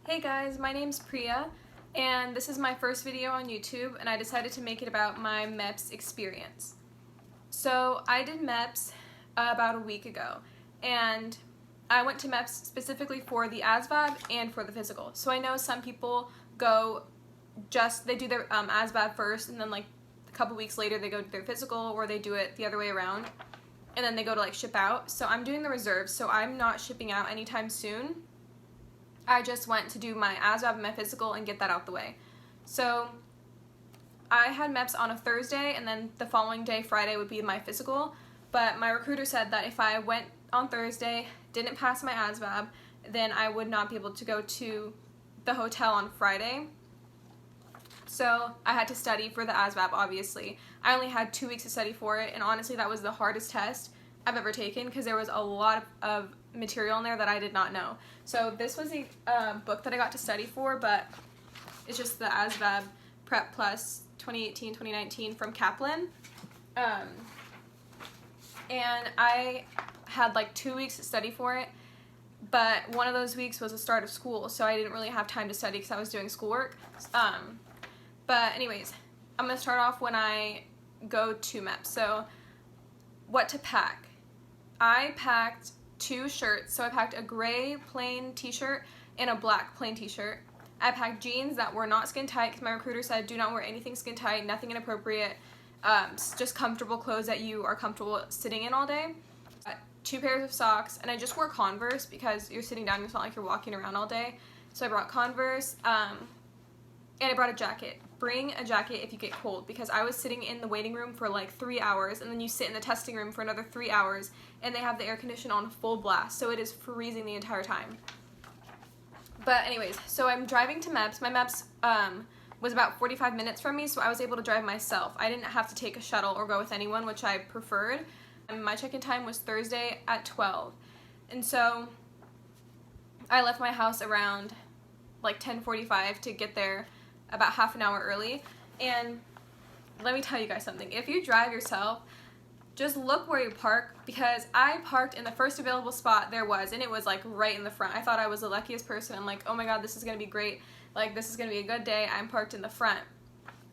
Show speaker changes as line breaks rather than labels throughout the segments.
Hey guys, my name's Priya, and this is my first video on YouTube, and I decided to make it about my Meps experience. So I did Meps about a week ago, and I went to Meps specifically for the ASVAB and for the physical. So I know some people go they do their ASVAB first, and then like a couple weeks later they go to their physical, or they do it the other way around, and then they go to like ship out. So I'm doing the reserves, so I'm not shipping out anytime soon. I just went to do my ASVAB and my physical and get that out the way. So I had Meps on a Thursday, and then the following day, Friday, would be my physical. But my recruiter said that if I went on Thursday, didn't pass my ASVAB, then I would not be able to go to the hotel on Friday. So I had to study for the ASVAB, obviously. I only had 2 weeks to study for it, and honestly that was the hardest test I've ever taken because there was a lot of material in there that I did not know. So this was a book that I got to study for, but it's just the ASVAB Prep Plus 2018-2019 from Kaplan. And I had like 2 weeks to study for it, but one of those weeks was the start of school, so I didn't really have time to study because I was doing schoolwork. But anyways, I'm going to start off when I go to Meps. So what to pack. I packed 2 shirts, so I packed a gray plain t-shirt and a black plain t-shirt. I packed jeans that were not skin tight because my recruiter said do not wear anything skin tight, nothing inappropriate, just comfortable clothes that you are comfortable sitting in all day. 2 pairs of socks, and I just wore Converse because you're sitting down, it's not like you're walking around all day. So I brought Converse, and I brought a jacket. Bring a jacket if you get cold, because I was sitting in the waiting room for like 3 hours, and then you sit in the testing room for another 3 hours, and they have the air conditioner on full blast, so it is freezing the entire time. But anyways, so I'm driving to Meps. My Meps was about 45 minutes from me, so I was able to drive myself. I didn't have to take a shuttle or go with anyone, which I preferred. And my check-in time was Thursday at 12. And so I left my house around like 10:45 to get there about half an hour early. And let me tell you guys something. If you drive yourself, just look where you park, because I parked in the first available spot there was, and it was like right in the front. I thought I was the luckiest person. I'm like, oh my god, this is gonna be great. Like, this is gonna be a good day. I'm parked in the front.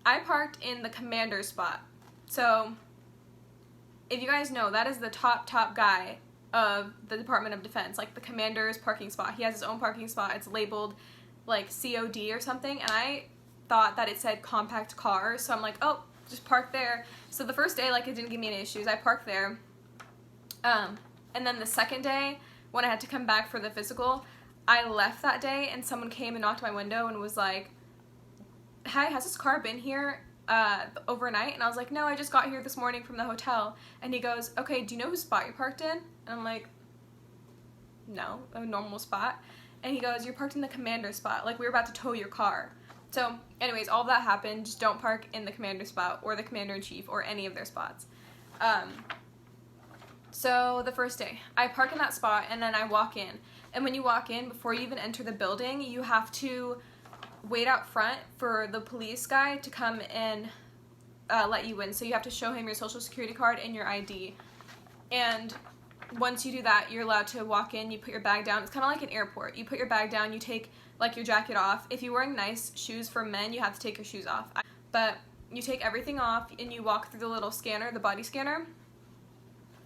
I parked in the commander's spot. So if you guys know, that is the top guy of the Department of Defense, like the commander's parking spot. He has his own parking spot. It's labeled like COD or something, and I thought that it said compact car, so I'm like, oh, just park there. So the first day, like, it didn't give me any issues. I parked there. And then the second day, when I had to come back for the physical, I left that day, and someone came and knocked on my window and was like, hi, has this car been here overnight? And I was like, no, I just got here this morning from the hotel. And he goes, okay, do you know whose spot you parked in? And I'm like, no, a normal spot. And he goes, you're parked in the commander spot, like we were about to tow your car. So anyways, all of that happened. Just don't park in the commander spot or the commander-in-chief or any of their spots. So the first day, I park in that spot, and then I walk in. And when you walk in, before you even enter the building, you have to wait out front for the police guy to come and let you in. So you have to show him your social security card and your ID. And once you do that, you're allowed to walk in. You put your bag down. It's kind of like an airport. You put your bag down, you take like your jacket off. If you're wearing nice shoes for men, you have to take your shoes off. But you take everything off and you walk through the little scanner, the body scanner,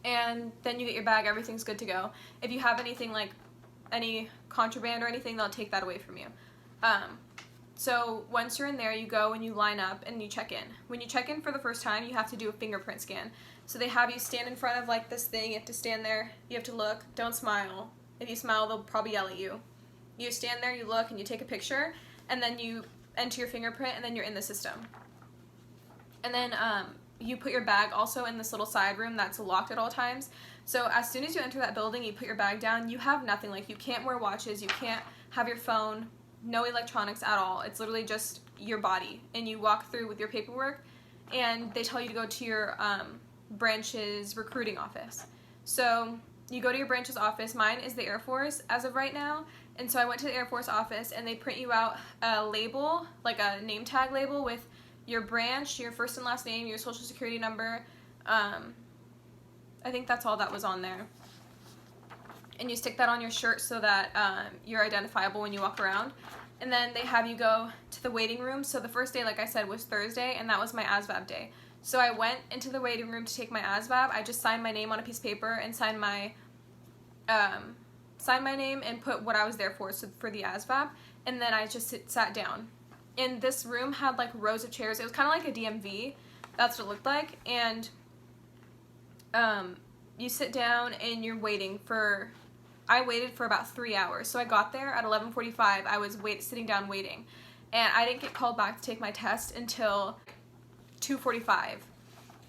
and then you get your bag. Everything's good to go. If you have anything like any contraband or anything, they'll take that away from you. So once you're in there, you go and you line up and you check in. When you check in for the first time, you have to do a fingerprint scan. So they have you stand in front of like this thing. You have to stand there. You have to look. Don't smile. If you smile, they'll probably yell at you. You stand there, you look, and you take a picture, and then you enter your fingerprint, and then you're in the system. And then you put your bag also in this little side room that's locked at all times. So as soon as you enter that building, you put your bag down, you have nothing. Like, you can't wear watches, you can't have your phone, no electronics at all. It's literally just your body. And you walk through with your paperwork, and they tell you to go to your branch's recruiting office. So you go to your branch's office. Mine is the Air Force as of right now. And so I went to the Air Force office, and they print you out a label, like a name tag label with your branch, your first and last name, your social security number. I think that's all that was on there. and you stick that on your shirt so that you're identifiable when you walk around. And then they have you go to the waiting room. So the first day, like I said, was Thursday, and that was my ASVAB day. So I went into the waiting room to take my ASVAB. I just signed my name on a piece of paper and signed my name and put what I was there for, so for the ASVAB, and then I just sat down. And this room had like rows of chairs. It was kind of like a DMV. That's what it looked like. And you sit down and you're waiting for, I waited for about 3 hours. So I got there at 11:45. I was sitting down waiting, and I didn't get called back to take my test until 2:45.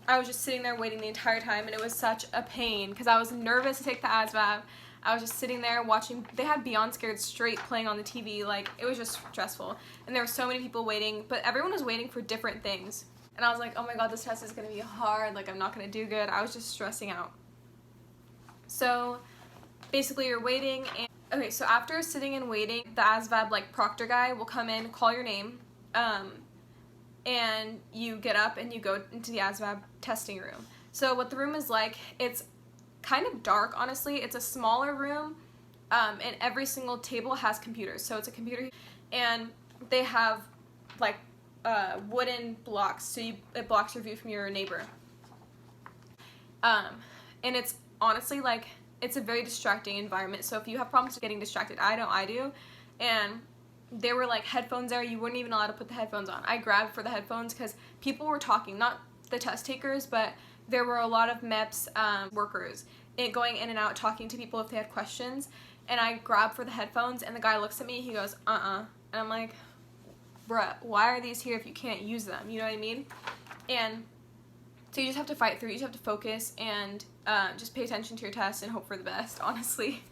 I was just sitting there waiting the entire time, and it was such a pain because I was nervous to take the ASVAB. I was just sitting there watching. They had Beyond Scared Straight playing on the TV. Like, it was just stressful, and there were so many people waiting, but everyone was waiting for different things. And I was like, oh my god, this test is gonna be hard. Like, I'm not gonna do good. I was just stressing out. So basically, you're waiting, and okay, so after sitting and waiting, the ASVAB like proctor guy will come in, call your name, and you get up and you go into the ASVAB testing room. So what the room is like, it's kind of dark, honestly. It's a smaller room, and every single table has computers. So it's a computer, and they have like wooden blocks, so it blocks your view from your neighbor. And it's honestly like, it's a very distracting environment. So if you have problems getting distracted, I do, and there were like headphones there. You weren't even allowed to put the headphones on. I grabbed for the headphones because people were talking, not the test takers, but there were a lot of Meps workers going in and out talking to people if they had questions. And I grabbed for the headphones, and the guy looks at me, he goes, and I'm like, bruh, why are these here if you can't use them? You know what I mean? And so you just have to fight through. You just have to focus and just pay attention to your test and hope for the best, honestly.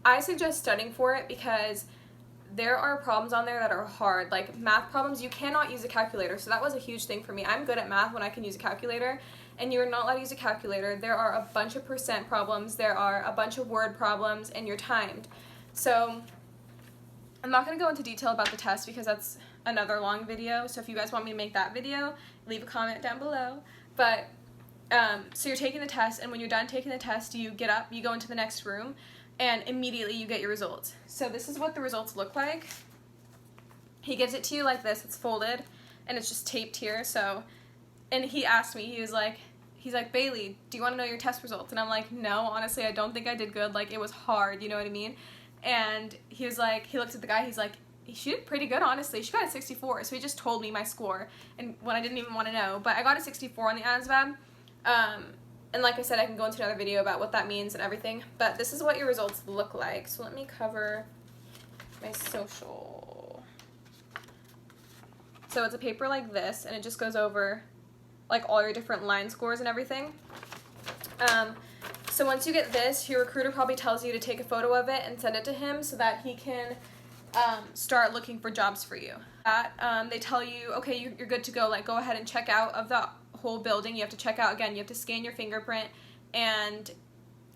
I suggest studying for it because there are problems on there that are hard. Like math problems, you cannot use a calculator. So that was a huge thing for me. I'm good at math when I can use a calculator, and you're not allowed to use a calculator. There are a bunch of percent problems. There are a bunch of word problems, and you're timed. So I'm not going to go into detail about the test because that's another long video. So if you guys want me to make that video, leave a comment down below. But so you're taking the test, and when you're done taking the test, you get up, you go into the next room, and immediately you get your results. So this is what the results look like. He gives it to you like this. It's folded, and it's just taped here. So, and he asked me, he's like, Bailey, do you want to know your test results? And I'm like, no, honestly, I don't think I did good. Like, it was hard, you know what I mean? And he was like, he looked at the guy, he's like, she did pretty good, honestly. She got a 64, so he just told me my score, and when I didn't even want to know. But I got a 64 on the ASVAB. And like I said, I can go into another video about what that means and everything. But this is what your results look like. So let me cover my social. So it's a paper like this, and it just goes over like all your different line scores and everything. So once you get this, your recruiter probably tells you to take a photo of it and send it to him so that he can start looking for jobs for you. They tell you, okay, you're good to go. Like, go ahead and check out of the whole building. You have to check out again. You have to scan your fingerprint, and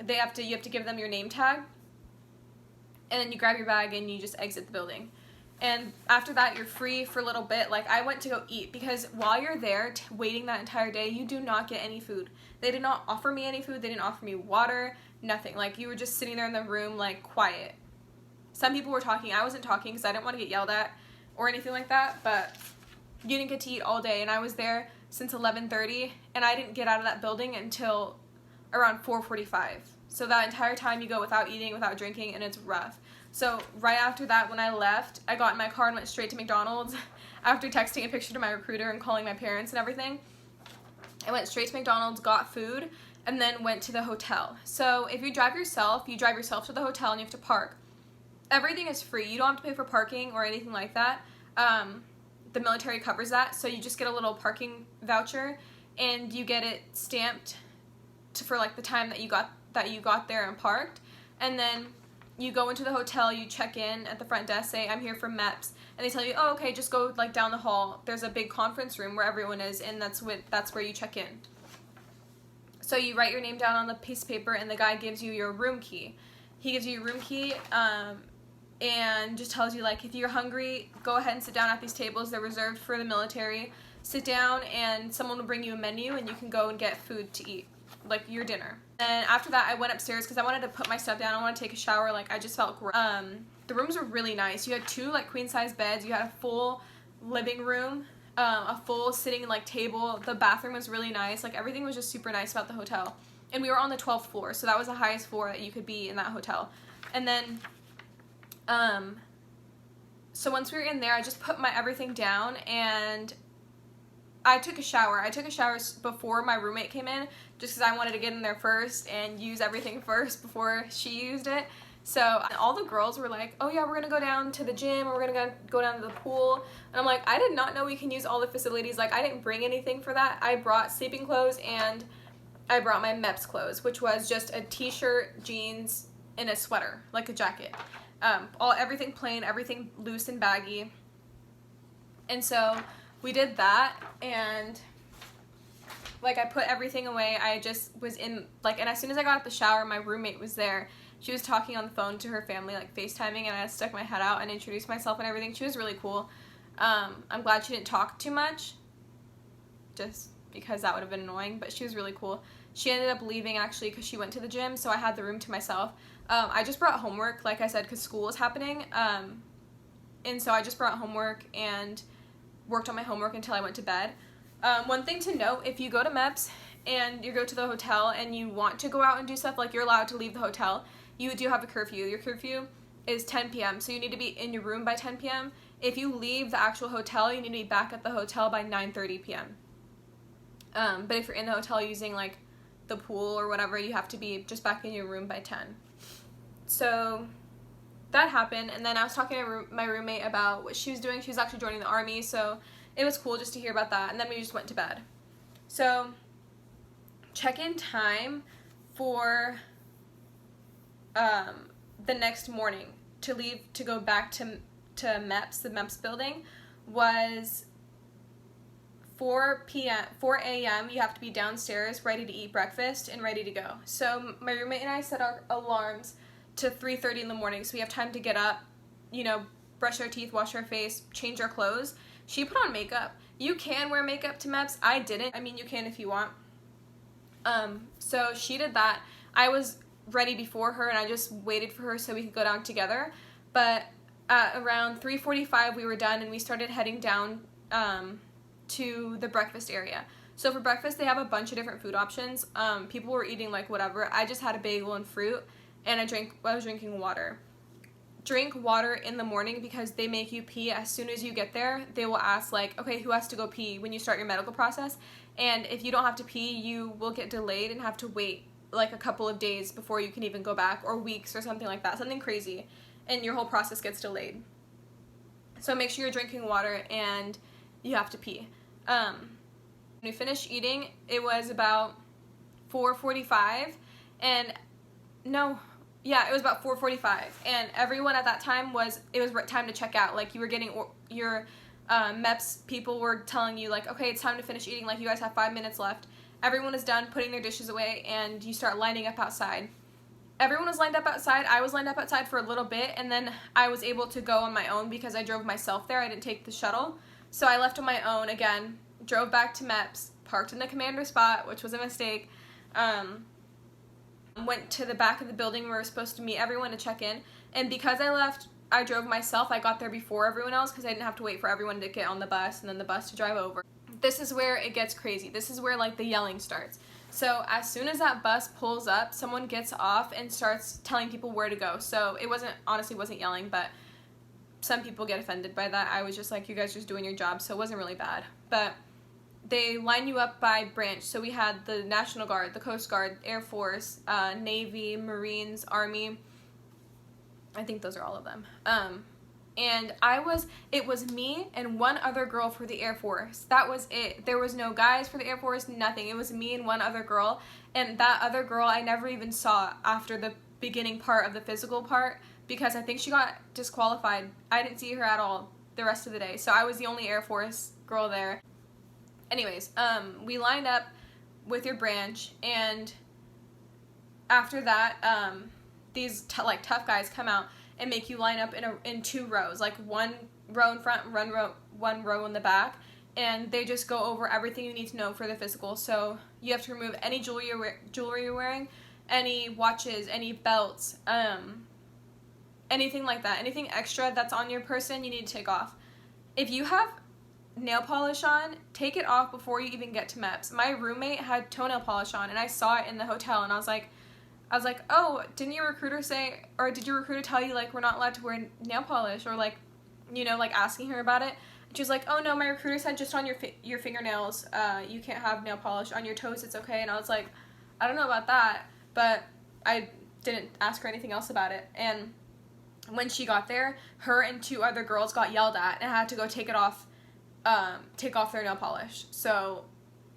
you have to give them your name tag, and then you grab your bag and you just exit the building. And after that, you're free for a little bit. Like, I went to go eat because while you're there waiting that entire day, you do not get any food. They did not offer me any food. They didn't offer me water, nothing. Like, you were just sitting there in the room, like, quiet. Some people were talking. I wasn't talking because I didn't want to get yelled at or anything like that, but you didn't get to eat all day, and I was there since 11:30, and I didn't get out of that building until around 4:45. So that entire time you go without eating, without drinking, and it's rough. So right after that, when I left, I got in my car and went straight to McDonald's after texting a picture to my recruiter and calling my parents and everything. I went straight to McDonald's, got food, and then went to the hotel. So if you drive yourself to the hotel and you have to park. Everything is free. You don't have to pay for parking or anything like that. The military covers that, so you just get a little parking voucher, and you get it stamped for like the time that you got there and parked, and then you go into the hotel, you check in at the front desk, say, I'm here from Meps, and they tell you, oh, okay, just go like down the hall. There's a big conference room where everyone is, and that's where you check in. So you write your name down on the piece of paper, and the guy gives you your room key. He gives you your room key, and just tells you, like, if you're hungry, go ahead and sit down at these tables. They're reserved for the military. Sit down, and someone will bring you a menu, and you can go and get food to eat, like your dinner. And after that, I went upstairs because I wanted to put my stuff down. I wanted to take a shower. Like, I just felt great. The rooms were really nice. You had 2 like queen size beds. You had a full living room, a full sitting like table. The bathroom was really nice. Like, everything was just super nice about the hotel. And we were on the 12th floor, so that was the highest floor that you could be in that hotel. And then, so once we were in there, I just put my everything down and I took a shower. I took a shower before my roommate came in, just because I wanted to get in there first and use everything first before she used it. So all the girls were like, oh yeah, we're gonna go down to the gym, or we're gonna go down to the pool. And I'm like, I did not know we can use all the facilities. Like, I didn't bring anything for that. I brought sleeping clothes and I brought my Meps clothes, which was just a t-shirt, jeans, and a sweater, like a jacket. Everything plain, everything loose and baggy. And so we did that, and like, I put everything away. I just was in, like, and as soon as I got out the shower, my roommate was there. She was talking on the phone to her family, like FaceTiming, and I stuck my head out and introduced myself and everything. She was really cool. I'm glad she didn't talk too much, just because that would have been annoying, but she was really cool. She ended up leaving, actually, because she went to the gym, so I had the room to myself. I just brought homework, like I said, because school was happening, and so I just brought homework and worked on my homework until I went to bed. One thing to note, if you go to Meps and you go to the hotel and you want to go out and do stuff, like, you're allowed to leave the hotel, you do have a curfew. Your curfew is 10 p.m., so you need to be in your room by 10 p.m. If you leave the actual hotel, you need to be back at the hotel by 9:30 p.m. But if you're in the hotel using, like, the pool or whatever, you have to be just back in your room by 10. So that happened, and then I was talking to my roommate about what she was doing. She was actually joining the Army, so it was cool just to hear about that, and then we just went to bed. So check-in time for the next morning to leave to go back to Meps, the Meps building, was 4 a.m. You have to be downstairs ready to eat breakfast and ready to go. So my roommate and I set our alarms to 3:30 in the morning, so we have time to get up, you know, brush our teeth, wash our face, change our clothes. She put on makeup. You can wear makeup to Meps. I didn't. I mean, you can if you want. So she did that. I was ready before her, and I just waited for her so we could go down together. But at around 3:45 we were done, and we started heading down to the breakfast area. So for breakfast, they have a bunch of different food options. People were eating, like, whatever. I just had a bagel and fruit, and I was drinking water. Drink water in the morning because they make you pee as soon as you get there. They will ask, like, okay, who has to go pee when you start your medical process? And if you don't have to pee, you will get delayed and have to wait like a couple of days before you can even go back, or weeks or something like that, something crazy, and your whole process gets delayed. So make sure you're drinking water and you have to pee. When we finished eating, it was about 4:45, and it was about 4:45, and everyone at that time it was time to check out. Like, you were getting your Meps people were telling you, like, okay, it's time to finish eating, like, you guys have 5 minutes left. Everyone is done putting their dishes away, and you start lining up outside. Everyone was lined up outside. I was lined up outside for a little bit, and then I was able to go on my own because I drove myself there. I didn't take the shuttle, so I left on my own again, drove back to Meps, parked in the commander spot, which was a mistake, went to the back of the building where we were supposed to meet everyone to check in, and because I drove myself, I got there before everyone else because I didn't have to wait for everyone to get on the bus and then the bus to drive over. This is where it gets crazy. This is where, like, the yelling starts. So as soon as that bus pulls up, someone gets off and starts telling people where to go. So it honestly wasn't yelling, but some people get offended by that. I was just like, you guys are just doing your job, so it wasn't really bad. But they line you up by branch. So we had the National Guard, the Coast Guard, Air Force, Navy, Marines, Army. I think those are all of them. And it was me and one other girl for the Air Force. That was it. There was no guys for the Air Force, nothing. It was me and one other girl, and that other girl I never even saw after the beginning part of the physical part because I think she got disqualified. I didn't see her at all the rest of the day, so I was the only Air Force girl there. Anyways, we lined up with your branch, and after that, these tough guys come out and make you line up in 2 rows, like 1 row in front, 1 row in the back, and they just go over everything you need to know for the physical. So you have to remove any jewelry you're wearing, any watches, any belts, anything like that, anything extra that's on your person, you need to take off. If you have nail polish on, take it off before you even get to Meps. My roommate had toenail polish on, and I saw it in the hotel, and I was like, oh, didn't your recruiter say, or did your recruiter tell you, like, we're not allowed to wear nail polish, or, like, you know, like, asking her about it? And she was like, oh, no, my recruiter said just on your fingernails, you can't have nail polish. On your toes, it's okay. And I was like, I don't know about that, but I didn't ask her anything else about it. And when she got there, her and 2 other girls got yelled at and had to go take off their nail polish. So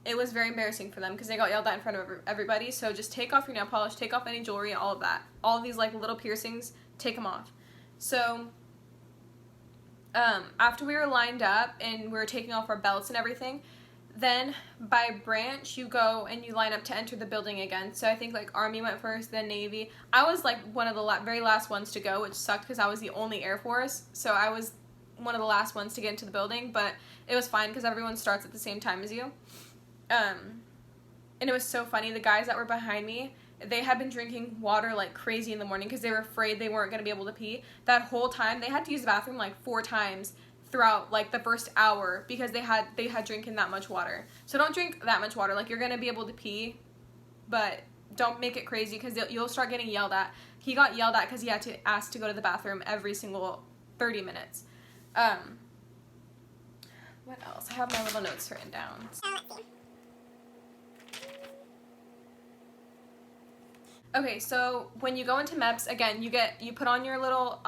it was very embarrassing for them because they got yelled at in front of everybody. So just take off your nail polish, take off any jewelry, all of that. All of these, like, little piercings, take them off. So after we were lined up and we were taking off our belts and everything, then by branch you go and you line up to enter the building again. So I think, like, Army went first, then Navy. I was, like, one of the very last ones to go, which sucked because I was the only Air Force. So I was one of the last ones to get into the building, but it was fine because everyone starts at the same time as you. And it was so funny. The guys that were behind me, they had been drinking water like crazy in the morning because they were afraid they weren't going to be able to pee. That whole time, they had to use the bathroom like 4 times throughout like the first hour because they had drinking that much water. So don't drink that much water. Like, you're going to be able to pee, but don't make it crazy because you'll start getting yelled at. He got yelled at because he had to ask to go to the bathroom every single 30 minutes. What else? I have my little notes written down. Okay, so when you go into Meps, again, you put on your little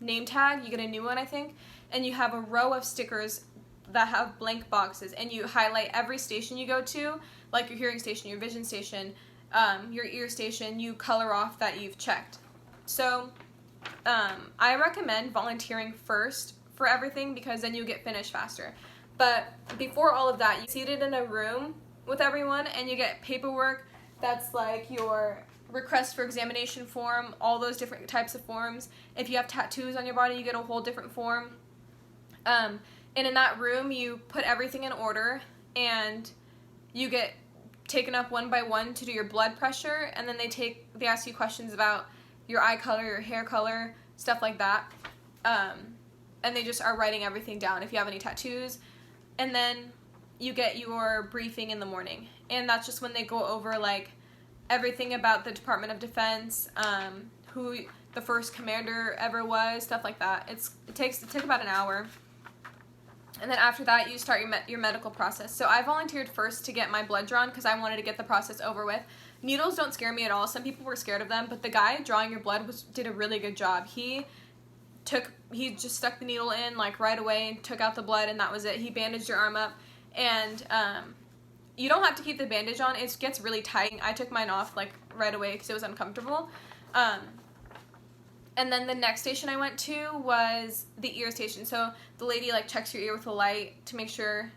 name tag. You get a new one, I think, and you have a row of stickers that have blank boxes, and you highlight every station you go to, like your hearing station, your vision station, your ear station. You color off that you've checked. So I recommend volunteering first for everything because then you get finished faster. But before all of that, you're seated in a room with everyone, and you get paperwork that's like your request for examination form, all those different types of forms. If you have tattoos on your body, you get a whole different form. And in that room, you put everything in order, and you get taken up one by one to do your blood pressure, and then they ask you questions about your eye color, your hair color, stuff like that. And they just are writing everything down if you have any tattoos. And then you get your briefing in the morning, and that's just when they go over like everything about the Department of Defense, who the first commander ever was, stuff like that. It took about an hour. And then after that, you start your medical process. So I volunteered first to get my blood drawn because I wanted to get the process over with. Needles don't scare me at all. Some people were scared of them, but the guy drawing your blood did a really good job. He just stuck the needle in like right away and took out the blood, and that was it. He bandaged your arm up, and you don't have to keep the bandage on. It gets really tight. I took mine off like right away because it was uncomfortable. And then the next station I went to was the ear station. So the lady like checks your ear with a light to make sure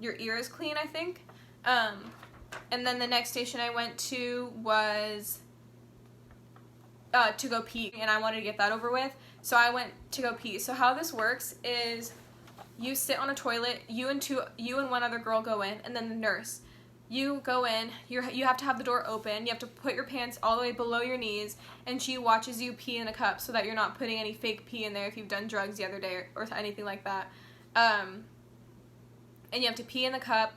your ear is clean, I think. And then the next station I went to was to go pee, and I wanted to get that over with. So I went to go pee. So how this works is you sit on a toilet, you and one other girl go in, and then the nurse. You go in, you have to have the door open, you have to put your pants all the way below your knees, and she watches you pee in a cup so that you're not putting any fake pee in there if you've done drugs the other day or anything like that. And you have to pee in the cup,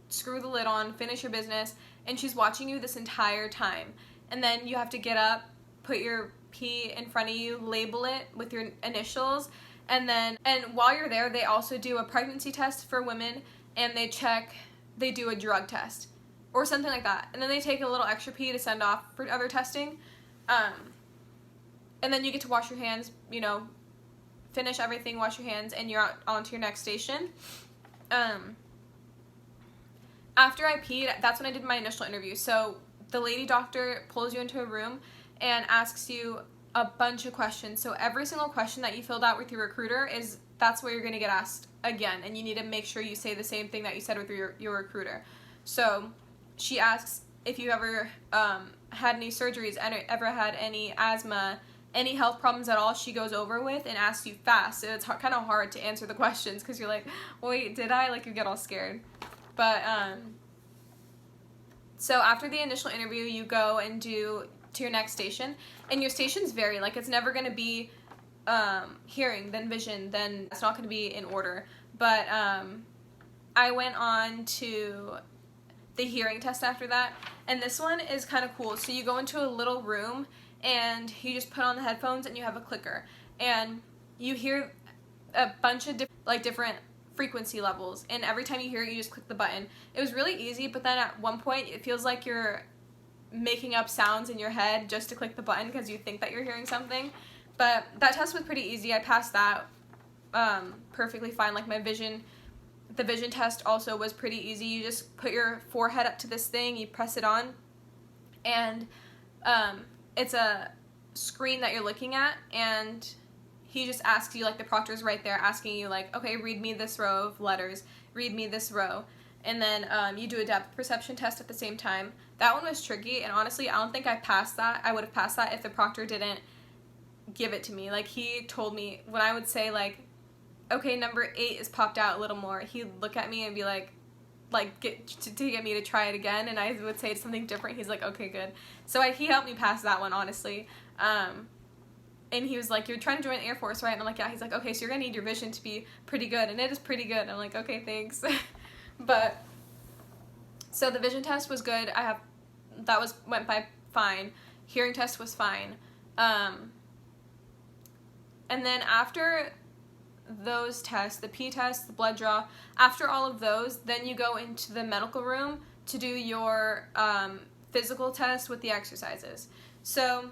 screw the lid on, finish your business, and she's watching you this entire time. And then you have to get up, put your pee in front of you, label it with your initials, and while you're there, they also do a pregnancy test for women, and they do a drug test or something like that. And then they take a little extra pee to send off for other testing. And then you get to wash your hands, finish everything, wash your hands, and you're on to your next station. After I peed, that's when I did my initial interview. So the lady doctor pulls you into a room and asks you a bunch of questions. So every single question that you filled out with your recruiter that's where you're going to get asked again, and you need to make sure you say the same thing that you said with your recruiter. So she asks if you ever had any surgeries, ever had any asthma, any health problems at all. She goes over with and asks you fast, so it's kind of hard to answer the questions because you're like, wait, did I? Like, you get all scared. But So after the initial interview, you go and do to your next station, and your stations vary. Like, it's never going to be hearing, then vision, then it's not going to be in order. But I went on to the hearing test after that, and this one is kind of cool. So you go into a little room, and you just put on the headphones, and you have a clicker, and you hear a bunch of different frequency levels, and every time you hear it, you just click the button. It was really easy, but then at one point it feels like you're making up sounds in your head just to click the button because you think that you're hearing something. But that test was pretty easy. I passed that perfectly fine. Like the vision test also was pretty easy. You just put your forehead up to this thing, you press it on, and it's a screen that you're looking at, and he just asks you, like, the proctor's right there asking you, like, okay, read me this row of letters, read me this row, and then you do a depth perception test at the same time. That one was tricky, and honestly, I don't think I passed that. I would have passed that if the proctor didn't give it to me. Like, he told me, when I would say, like, okay, number 8 is popped out a little more, he'd look at me and be like to get me to try it again, and I would say something different. He's like, okay, good. So he helped me pass that one, honestly. And he was like, you're trying to join the Air Force, right? And I'm like, yeah. He's like, okay, so you're going to need your vision to be pretty good. And it is pretty good. And I'm like, okay, thanks. But, so the vision test was good. Went by fine. Hearing test was fine. And then after those tests, the P test, the blood draw, after all of those, then you go into the medical room to do your physical test with the exercises. So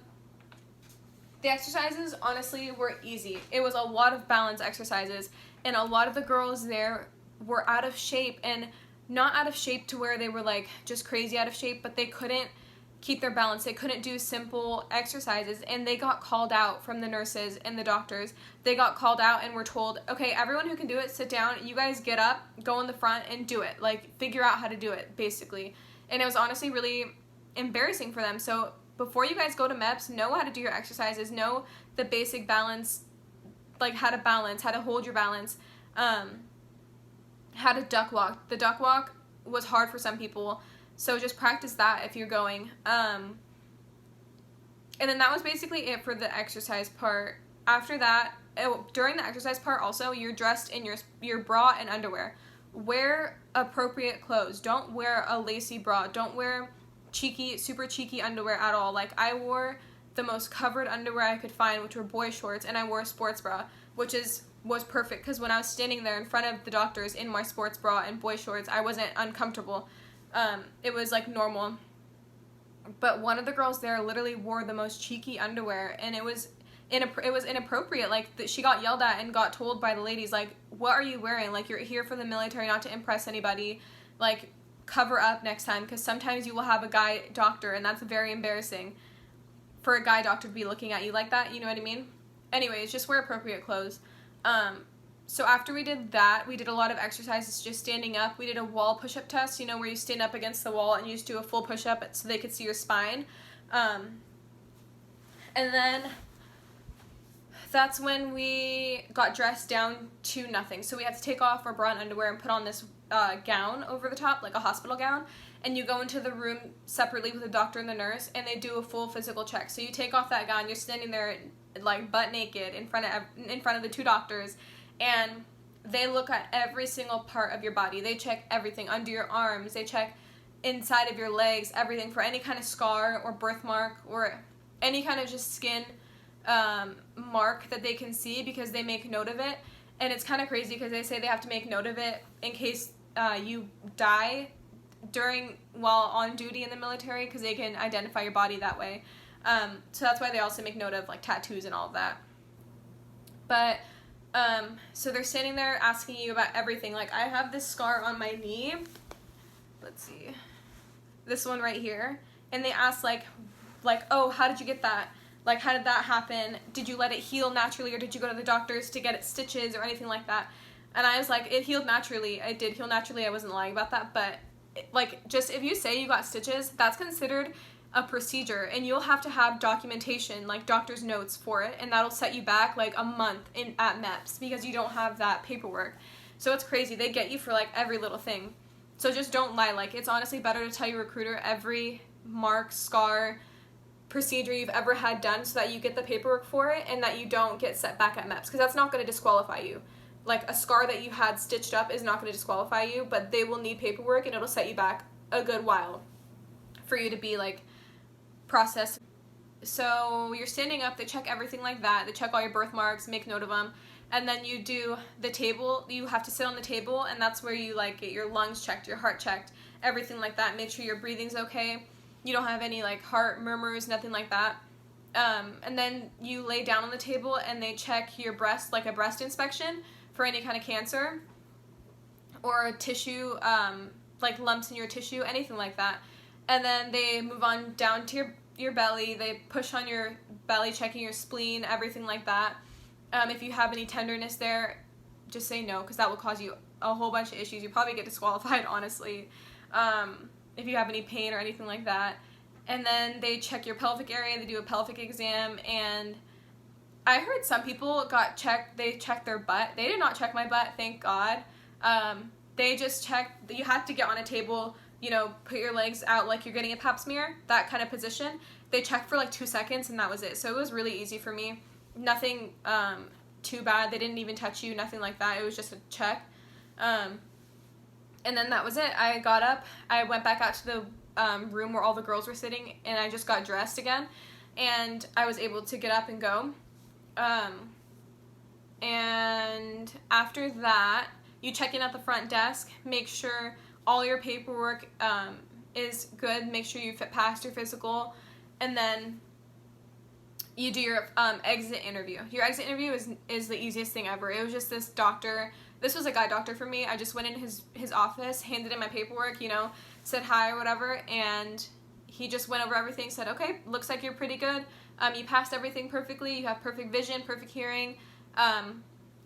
the exercises, honestly, were easy. It was a lot of balance exercises, and a lot of the girls there were out of shape, and not out of shape to where they were, like, just crazy out of shape, but they couldn't keep their balance. They couldn't do simple exercises, and they got called out from the nurses and the doctors. They got called out and were told, okay, everyone who can do it, sit down. You guys get up, go in the front, and do it. Like, figure out how to do it, basically. And it was honestly really embarrassing for them. So before you guys go to Meps, know how to do your exercises, know the basic balance, like how to balance, how to hold your balance, how to duck walk. The duck walk was hard for some people, so just practice that if you're going. And then that was basically it for the exercise part. After that, during the exercise part also, you're dressed in your bra and underwear. Wear appropriate clothes. Don't wear a lacy bra. Don't wear super cheeky underwear at all. Like, I wore the most covered underwear I could find, which were boy shorts, and I wore a sports bra, which was perfect, because when I was standing there in front of the doctors in my sports bra and boy shorts, I wasn't uncomfortable. It was like normal. But one of the girls there literally wore the most cheeky underwear, and it was inappropriate. Like, she got yelled at and got told by the ladies, like, what are you wearing? Like, you're here for the military, not to impress anybody. Like, cover up next time, because sometimes you will have a guy doctor, and that's very embarrassing for a guy doctor to be looking at you like that, you know what I mean? Anyways, just wear appropriate clothes. So after we did that, we did a lot of exercises just standing up. We did a wall push-up test, you know, where you stand up against the wall and you just do a full push-up so they could see your spine. And then that's when we got dressed down to nothing. So we had to take off our bra and underwear and put on this gown over the top, like a hospital gown, and you go into the room separately with the doctor and the nurse, and they do a full physical check. So you take off that gown, you're standing there like butt naked in front of the two doctors, and they look at every single part of your body. They check everything under your arms, they check inside of your legs, everything for any kind of scar or birthmark or any kind of just skin mark that they can see, because they make note of it. And it's kind of crazy because they say they have to make note of it in case you die while on duty in the military, because they can identify your body that way. So that's why they also make note of, like, tattoos and all of that. But so they're standing there asking you about everything. Like, I have this scar on my knee. Let's see, this one right here. And they ask like, oh, how did you get that? Like, how did that happen? Did you let it heal naturally, or did you go to the doctors to get it stitches or anything like that? And I was like, it healed naturally. It did heal naturally. I wasn't lying about that. But, like, just if you say you got stitches, that's considered a procedure, and you'll have to have documentation, like doctor's notes for it, and that'll set you back like a month at Meps because you don't have that paperwork. So it's crazy. They get you for like every little thing. So just don't lie. Like, it's honestly better to tell your recruiter every mark, scar, procedure you've ever had done so that you get the paperwork for it and that you don't get set back at Meps, because that's not going to disqualify you. Like, a scar that you had stitched up is not going to disqualify you, but they will need paperwork and it'll set you back a good while for you to be, like, processed. So you're standing up, they check everything like that, they check all your birthmarks, make note of them, and then you do the table. You have to sit on the table, and that's where you, like, get your lungs checked, your heart checked, everything like that. Make sure your breathing's okay, you don't have any, like, heart murmurs, nothing like that. And then you lay down on the table and they check your breast, like a breast inspection, for any kind of cancer or a tissue, like lumps in your tissue, anything like that. And then they move on down to your belly. They push on your belly, checking your spleen, everything like that. If you have any tenderness there, just say no, because that will cause you a whole bunch of issues. You probably get disqualified, honestly, if you have any pain or anything like that. And then they check your pelvic area. They do a pelvic exam, and I heard some people they checked their butt. They did not check my butt, thank God. They just checked, you have to get on a table, you know, put your legs out like you're getting a pap smear, that kind of position. They checked for like 2 seconds and that was it. So it was really easy for me. Nothing too bad. They didn't even touch you, nothing like that. It was just a check. And then that was it. I got up, I went back out to the room where all the girls were sitting, and I just got dressed again, and I was able to get up and go. And after that, you check in at the front desk, make sure all your paperwork is good, make sure you passed your physical, and then you do your exit interview. Your exit interview is the easiest thing ever. It was just this doctor. This was a guy doctor for me. I just went in his office, handed in my paperwork, you know, said hi or whatever, and he just went over everything, said, okay, looks like you're pretty good. You passed everything perfectly. You have perfect vision, perfect hearing,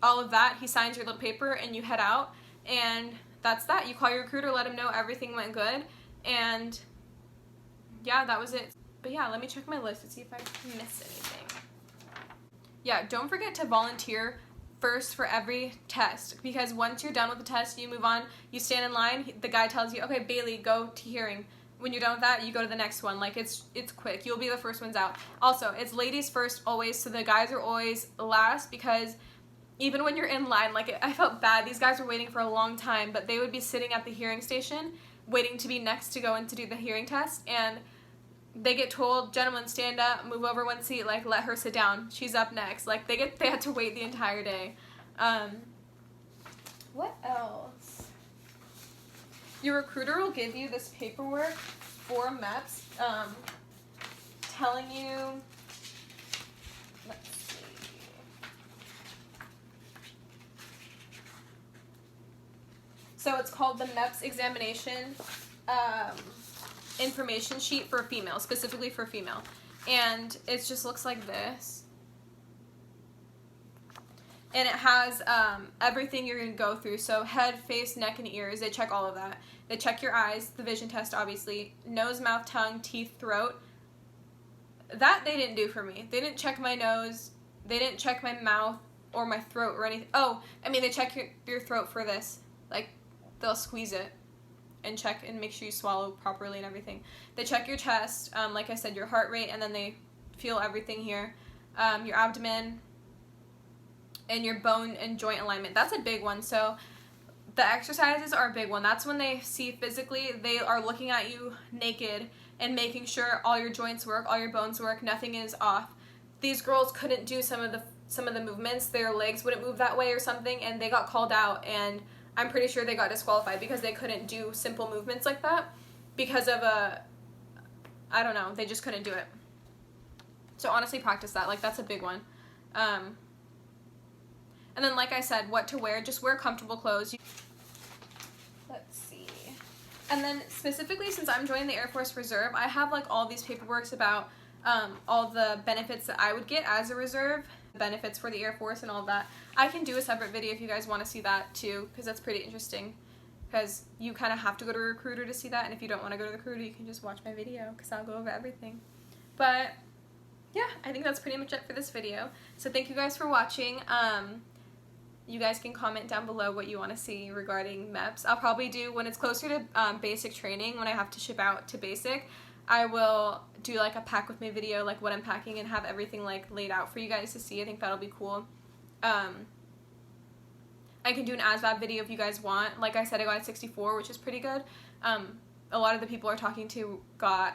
all of that. He signs your little paper, and you head out, and that's that. You call your recruiter, let him know everything went good, and yeah, that was it. But yeah, let me check my list to see if I missed anything. Yeah, don't forget to volunteer first for every test, because once you're done with the test, you move on, you stand in line, the guy tells you, okay, Bailey, go to hearing. When you're done with that, you go to the next one. Like, it's quick. You'll be the first ones out. Also, it's ladies first always, so the guys are always last, because even when you're in line, like, I felt bad. These guys were waiting for a long time, but they would be sitting at the hearing station waiting to be next to go in to do the hearing test, and they get told, gentlemen, stand up, move over one seat, like, let her sit down, she's up next. Like, they had to wait the entire day. What else? Your recruiter will give you this paperwork for Meps, telling you, let's see, so it's called the Meps examination information sheet for a female, specifically for female, and it just looks like this, and it has everything you're going to go through. So head, face, neck, and ears, they check all of that. They check your eyes, the vision test, obviously, nose, mouth, tongue, teeth, throat. That they didn't do for me. They didn't check my nose, they didn't check my mouth or my throat or anything. Oh, I mean, they check your throat for this. Like, they'll squeeze it and check and make sure you swallow properly and everything. They check your chest, like I said, your heart rate, and then they feel everything here. Your abdomen and your bone and joint alignment. That's a big one. So the exercises are a big one. That's when they see physically, they are looking at you naked and making sure all your joints work, all your bones work, nothing is off. These girls couldn't do some of the movements, their legs wouldn't move that way or something, and they got called out, and I'm pretty sure they got disqualified because they couldn't do simple movements like that because of I don't know, they just couldn't do it. So honestly, practice that. Like, that's a big one. And then, like I said, what to wear, just wear comfortable clothes. Let's see. And then specifically, since I'm joining the Air Force Reserve, I have like all these paperworks about all the benefits that I would get as a reserve, benefits for the Air Force and all of that. I can do a separate video if you guys want to see that too, because that's pretty interesting, because you kind of have to go to a recruiter to see that, and if you don't want to go to the recruiter, you can just watch my video, because I'll go over everything. But yeah, I think that's pretty much it for this video. So thank you guys for watching. you guys can comment down below what you want to see regarding Meps. I'll probably do, when it's closer to basic training, when I have to ship out to basic, I will do like a pack with me video, like what I'm packing, and have everything like laid out for you guys to see. I think that'll be cool. I can do an ASVAB video if you guys want. Like I said, I got a 64, which is pretty good. A lot of the people we're talking to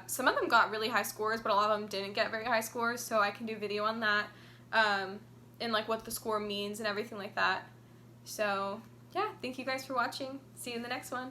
some of them got really high scores, but a lot of them didn't get very high scores, so I can do video on that, and like what the score means and everything like that. So yeah, thank you guys for watching. See you in the next one.